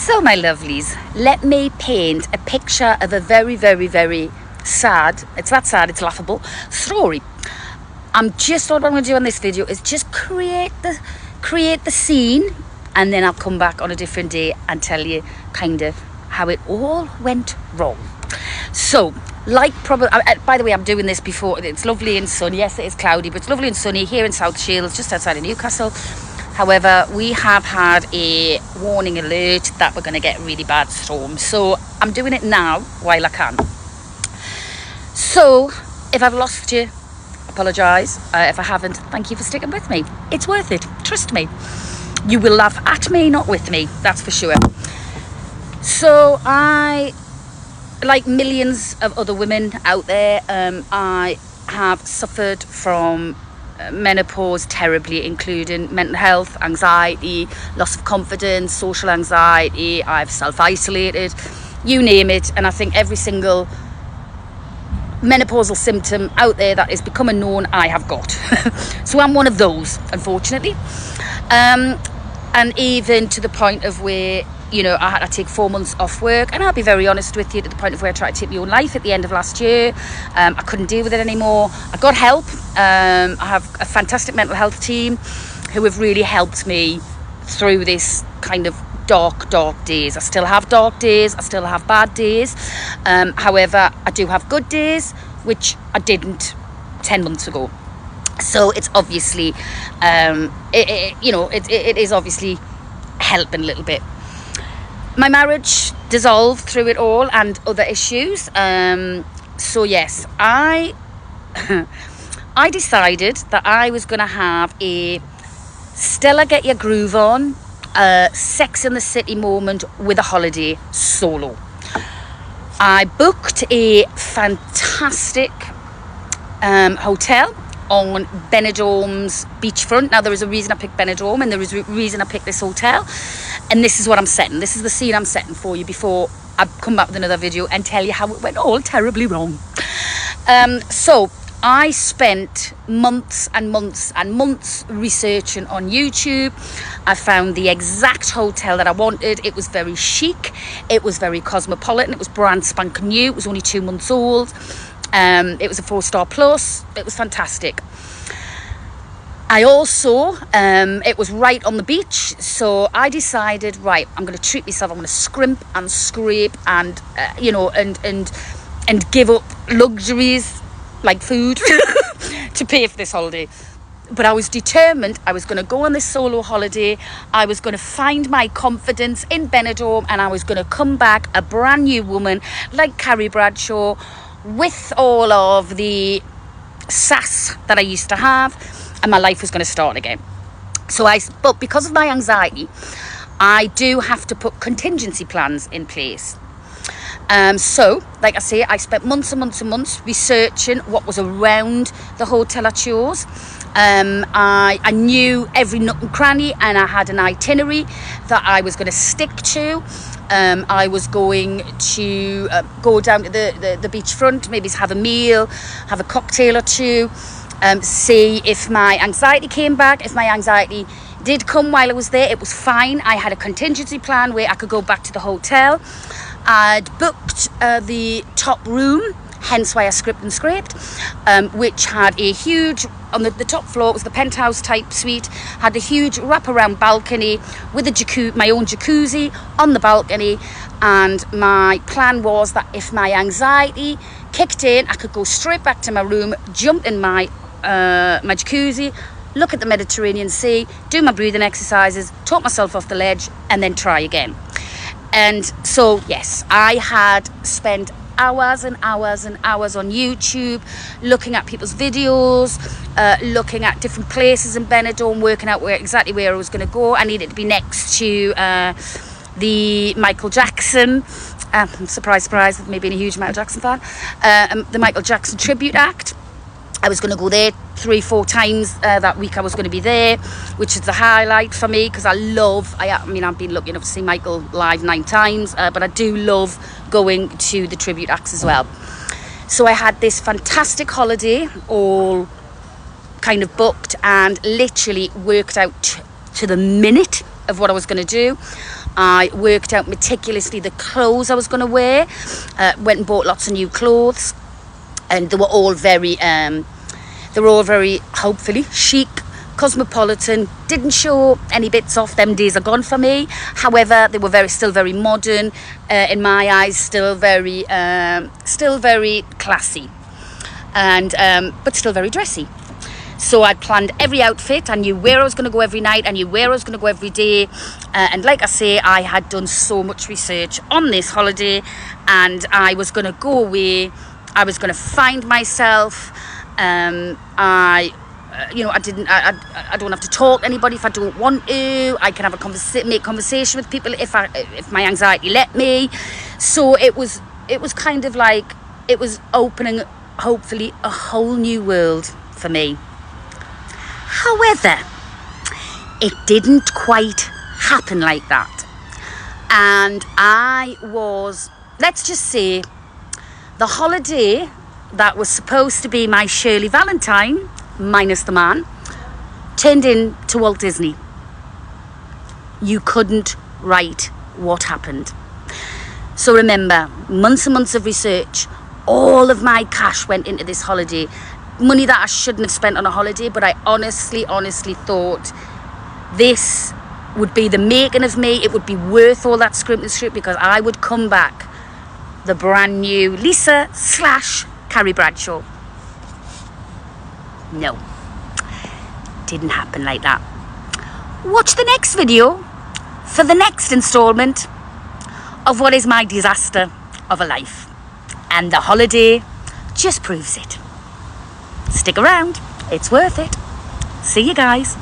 So my lovelies, let me paint a picture of a very, very, very sad, it's that sad, it's laughable, story. What I'm going to do on this video is just create the scene, and then I'll come back on a different day and tell you kind of how it all went wrong. So, by the way, I'm doing this before, it's lovely and sunny. Yes, it is cloudy, but it's lovely and sunny here in South Shields, just outside of Newcastle. However, we have had a warning alert that we're going to get a really bad storm. So I'm doing it now while I can. So if I've lost you, apologise. If I haven't, thank you for sticking with me. It's worth it. Trust me. You will laugh at me, not with me. That's for sure. So I, like millions of other women out there, I have suffered from menopause terribly, including mental health, anxiety, loss of confidence, social anxiety. I've self-isolated, you name it, and I think every single menopausal symptom out there that is becoming known, I have got. So I'm one of those, unfortunately, and even to the point of where, you know, I had to take 4 months off work, and I'll be very honest with you, to the point of where I tried to take my own life at the end of last year. I couldn't deal with it anymore. I got help. I have a fantastic mental health team who have really helped me through this kind of dark days. I still have dark days. I still have bad days. However, I do have good days, which I didn't 10 months ago. So it's obviously, it is obviously helping a little bit. My marriage dissolved through it all and other issues. So yes, I decided that I was going to have a Stella Get Your Groove On, Sex in the City moment with a holiday solo. I booked a fantastic hotel on Benidorm's beachfront. Now, there is a reason I picked Benidorm, and there is a reason I picked this hotel, and this is what I'm setting. This is the scene I'm setting for you before I come back with another video and tell you how it went all terribly wrong. So I spent months and months and months researching on YouTube. I found the exact hotel that I wanted. It was very chic, it was very cosmopolitan, it was brand spanking new, it was only 2 months old. It was a 4-star plus. It was fantastic. I also, it was right on the beach, so I decided, right, I'm going to treat myself. I'm going to scrimp and scrape and and give up luxuries like food to pay for this holiday. But I was determined. I was going to go on this solo holiday. I was going to find my confidence in Benidorm, and I was going to come back a brand new woman like Carrie Bradshaw, with all of the sass that I used to have, and my life was going to start again. But because of my anxiety, I do have to put contingency plans in place. So, like I say, I spent months and months and months researching what was around the hotel I chose. I knew every nook and cranny, and I had an itinerary that I was going to stick to. I was going to go down to the beachfront, maybe have a meal, have a cocktail or two, see if my anxiety came back. If my anxiety did come while I was there, it was fine. I had a contingency plan where I could go back to the hotel. I'd booked the top room, hence why I script and scraped, which had a huge, on the top floor, it was the penthouse type suite, had a huge wraparound balcony with my own jacuzzi on the balcony. And my plan was that if my anxiety kicked in, I could go straight back to my room, jump in my jacuzzi, look at the Mediterranean Sea, do my breathing exercises, talk myself off the ledge, and then try again. And so yes, I had spent hours and hours and hours on YouTube looking at people's videos, looking at different places in Benidorm, working out exactly where I was going to go. I needed to be next to the Michael Jackson, surprise, me being a huge Michael Jackson fan, the Michael Jackson tribute act. I was going to go there 3-4 times that week. I was going to be there, which is the highlight for me, because I've been lucky enough to see Michael live 9 times, but I do love going to the tribute acts as well. So I had this fantastic holiday all kind of booked and literally worked out to the minute of what I was going to do. I worked out meticulously the clothes I was going to wear. Went and bought lots of new clothes, and they were all very hopefully chic, cosmopolitan. Didn't show any bits off. Them days are gone for me. However, they were still very modern in my eyes. Still very classy, and but still very dressy. So I'd planned every outfit. I knew where I was going to go every night. I knew where I was going to go every day. And like I say, I had done so much research on this holiday, and I was going to go away. I was going to find myself. I don't have to talk to anybody if I don't want to. I can have make conversation with people if my anxiety let me. So it was kind of like, it was opening, hopefully, a whole new world for me. However, it didn't quite happen like that. And I was, let's just say, the holiday that was supposed to be my Shirley Valentine, minus the man, turned into Walt Disney. You couldn't write what happened. So remember, months and months of research, all of my cash went into this holiday. Money that I shouldn't have spent on a holiday, but I honestly thought this would be the making of me. It would be worth all that script because I would come back the brand new Lisa / Carrie Bradshaw. No, didn't happen like that. Watch the next video for the next installment of what is my disaster of a life. And the holiday just proves it. Stick around, it's worth it. See you guys.